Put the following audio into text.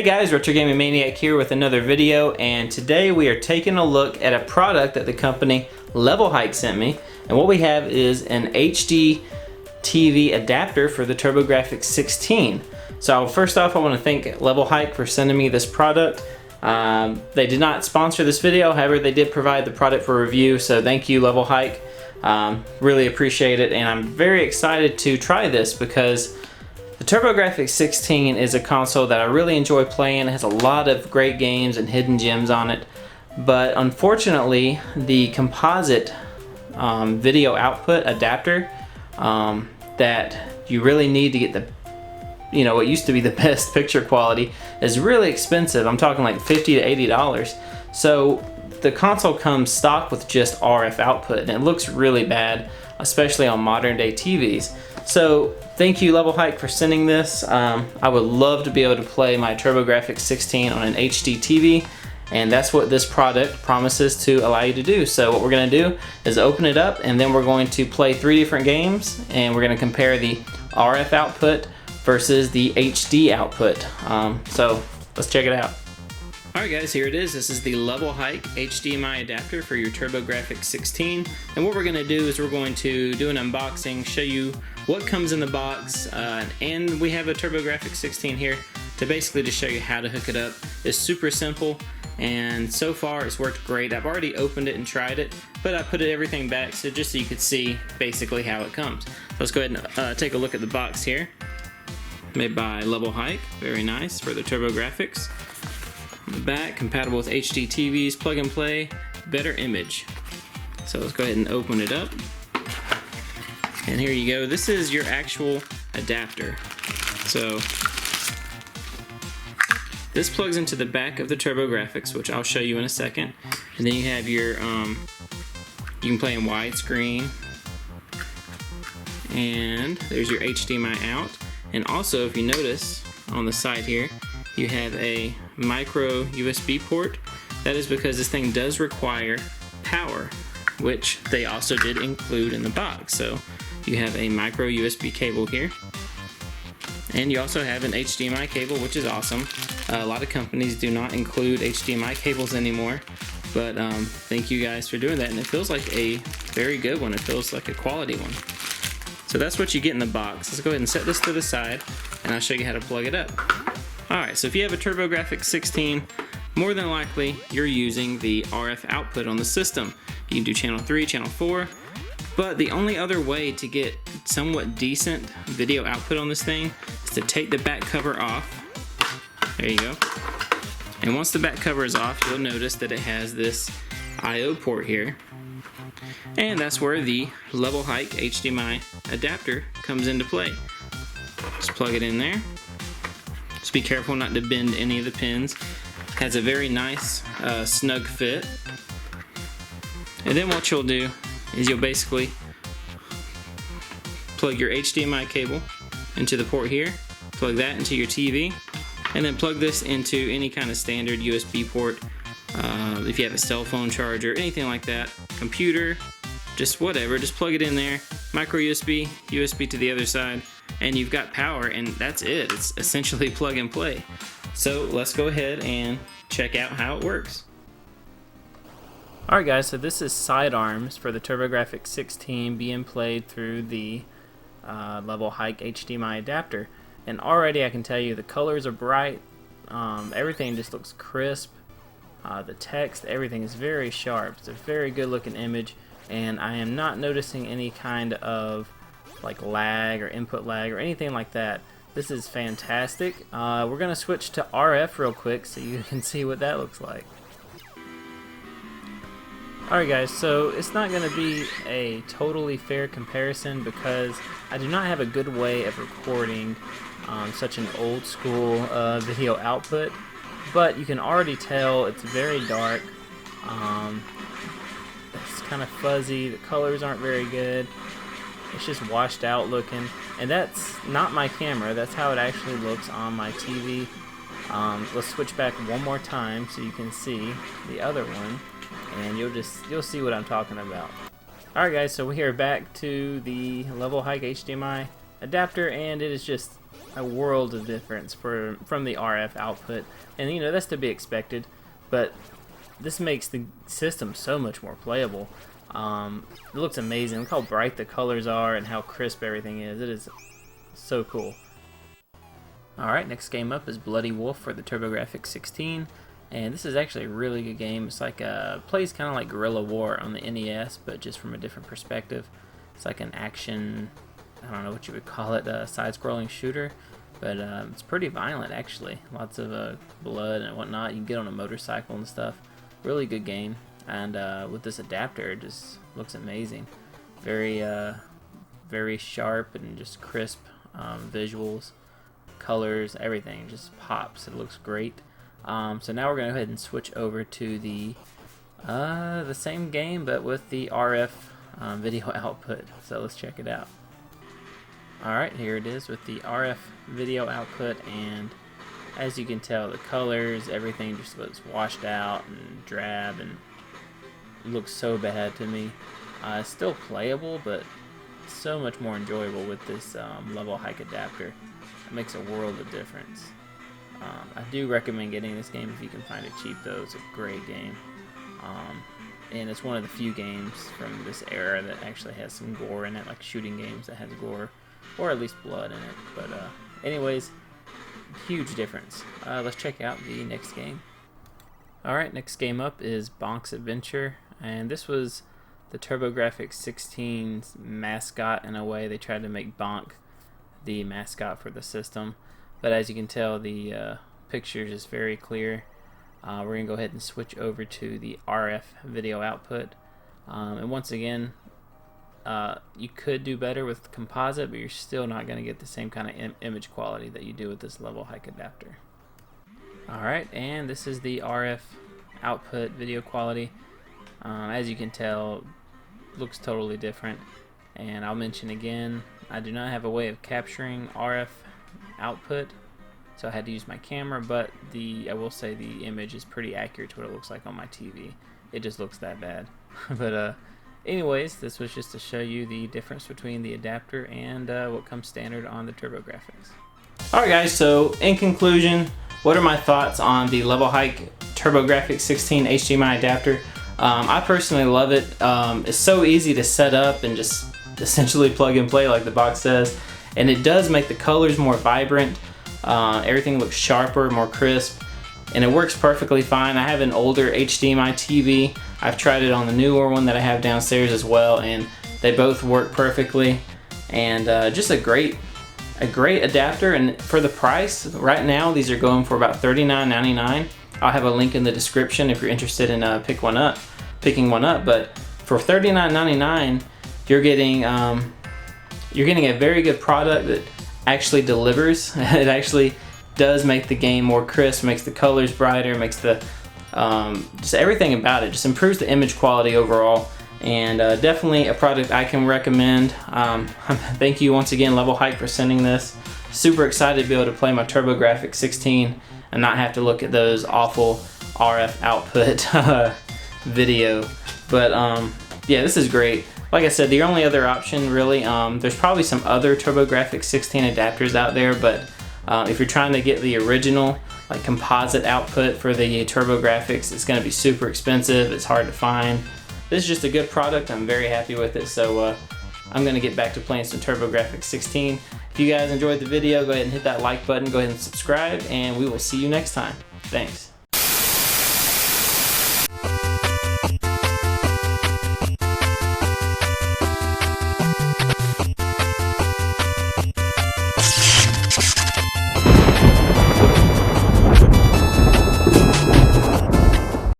Hey guys, Retro Gaming Maniac here with another video, and today we are taking a look at a product that the company LevelHike sent me. And what we have is an HD TV adapter for the TurboGrafx 16. So first off, I want to thank LevelHike for sending me this product. They did not sponsor this video, however they did provide the product for review, so thank you LevelHike. Really appreciate it, and I'm very excited to try this because the TurboGrafx 16 is a console that I really enjoy playing. It has a lot of great games and hidden gems on it, but unfortunately the composite video output adapter that you really need to get the, what used to be the best picture quality is really expensive. I'm talking like $50 to $80. So the console comes stock with just RF output, and it looks really bad, especially on modern day TVs. So thank you LevelHike for sending this. I would love to be able to play my TurboGrafx 16 on an HD TV, and that's what this product promises to allow you to do. So what we're going to do is open it up, and then we're going to play 3 different games, and we're going to compare the RF output versus the HD output. So let's check it out. Alright guys, here it is. This is the LevelHike HDMI adapter for your TurboGrafx 16. And what we're going to do is we're going to do an unboxing, show you what comes in the box, and we have a TurboGrafx 16 here to basically just show you how to hook it up. It's super simple, and so far it's worked great. I've already opened it and tried it, but I put everything back so just so you could see basically how it comes. So let's go ahead and take a look at the box here. Made by LevelHike, very nice for the TurboGrafx. On the back, compatible with HD TVs, plug and play, better image. So let's go ahead and open it up. And here you go. This is your actual adapter. So this plugs into the back of the TurboGrafx, which I'll show you in a second. And then you have your, you can play in widescreen. And there's your HDMI out. And also, if you notice on the side here, you have a micro USB port. That is because this thing does require power, which they also did include in the box. So you have a micro USB cable here, and you also have an HDMI cable, which is awesome. A lot of companies do not include HDMI cables anymore, but thank you guys for doing that, and it feels like a very good one. It feels like a quality one. So that's what you get in the box. Let's go ahead and set this to the side, and I'll show you how to plug it up. Alright, so if you have a TurboGrafx 16, more than likely you're using the RF output on the system. You can do channel 3, channel 4, but the only other way to get somewhat decent video output on this thing is to take the back cover off. There you go. And once the back cover is off, you'll notice that it has this I/O port here. And that's where the LevelHike HDMI adapter comes into play. Just plug it in there. Just be careful not to bend any of the pins. Has a very nice snug fit. And then what you'll do is you'll basically plug your HDMI cable into the port here, plug that into your TV, and then plug this into any kind of standard USB port. If you have a cell phone charger, anything like that, computer, just whatever, just plug it in there, micro USB, USB to the other side, and you've got power, and that's it. It's essentially plug and play. So let's go ahead and check out how it works. Alright guys, so this is sidearms for the TurboGrafx 16 being played through the LevelHike HDMI adapter. And already I can tell you the colors are bright, everything just looks crisp, the text, everything is very sharp. It's a very good looking image, and I am not noticing any kind of like lag or input lag or anything like that. This is fantastic. We're going to switch to RF real quick so you can see what that looks like. Alright guys, so it's not going to be a totally fair comparison because I do not have a good way of recording such an old school video output, but you can already tell it's very dark. It's kind of fuzzy, the colors aren't very good, it's just washed out looking, and that's not my camera, that's how it actually looks on my TV. Let's switch back one more time so you can see the other one, and you'll see what I'm talking about. Alright guys, so we are back to the LevelHike HDMI adapter, and it is just a world of difference from the RF output, and you know, that's to be expected, but this makes the system so much more playable. It looks amazing. Look how bright the colors are and how crisp everything is. It is so cool. Alright, next game up is Bloody Wolf for the TurboGrafx 16, and this is actually a really good game. It's like plays kind of like Guerrilla War on the NES, but just from a different perspective. It's like an action, I don't know what you would call it, side-scrolling shooter, but it's pretty violent actually. Lots of blood and whatnot. You can get on a motorcycle and stuff. Really good game, and with this adapter, it just looks amazing. Very, very sharp and just crisp visuals, colors, everything just pops. It looks great. So now we're gonna go ahead and switch over to the same game, but with the RF video output. So let's check it out. Alright, here it is with the RF video output, and as you can tell, the colors, everything just looks washed out and drab and looks so bad to me. It's still playable, but so much more enjoyable with this LevelHike adapter. It makes a world of difference. I do recommend getting this game if you can find it cheap though. It's a great game. And it's one of the few games from this era that actually has some gore in it, like shooting games that has gore, or at least blood in it. But anyways, huge difference. Let's check out the next game. Alright, next game up is Bonk's Adventure, and this was the TurboGrafx 16's mascot in a way. They tried to make Bonk the mascot for the system, but as you can tell, the picture is very clear. We're going to go ahead and switch over to the RF video output. And once again, you could do better with composite, but you're still not going to get the same kind of image quality that you do with this LevelHike adapter. Alright, and this is the RF output video quality. As you can tell, looks totally different. And I'll mention again, I do not have a way of capturing RF output, so I had to use my camera, but I will say the image is pretty accurate to what it looks like on my TV. It just looks that bad. But anyways, this was just to show you the difference between the adapter and what comes standard on the TurboGrafx. Alright guys, so in conclusion, what are my thoughts on the LevelHike TurboGrafx 16 HDMI adapter? I personally love it. It's so easy to set up and just essentially plug and play like the box says, and it does make the colors more vibrant. Everything looks sharper, more crisp, and it works perfectly fine. I have an older HDMI TV. I've tried it on the newer one that I have downstairs as well, and they both work perfectly. And just a great adapter, and for the price right now, these are going for about $39.99. I'll have a link in the description if you're interested in picking one up. But for $39.99, you're getting a very good product that actually delivers. It actually does make the game more crisp, makes the colors brighter, makes the just everything about it, just improves the image quality overall, and definitely a product I can recommend. Thank you once again, LevelHike, for sending this. Super excited to be able to play my TurboGrafx 16 and not have to look at those awful RF output video. But yeah, this is great. Like I said, the only other option really, there's probably some other TurboGrafx 16 adapters out there, but if you're trying to get the original like composite output for the TurboGrafx, it's going to be super expensive. It's hard to find. This is just a good product. I'm very happy with it, so I'm going to get back to playing some TurboGrafx 16. If you guys enjoyed the video, go ahead and hit that like button, go ahead and subscribe, and we will see you next time. Thanks.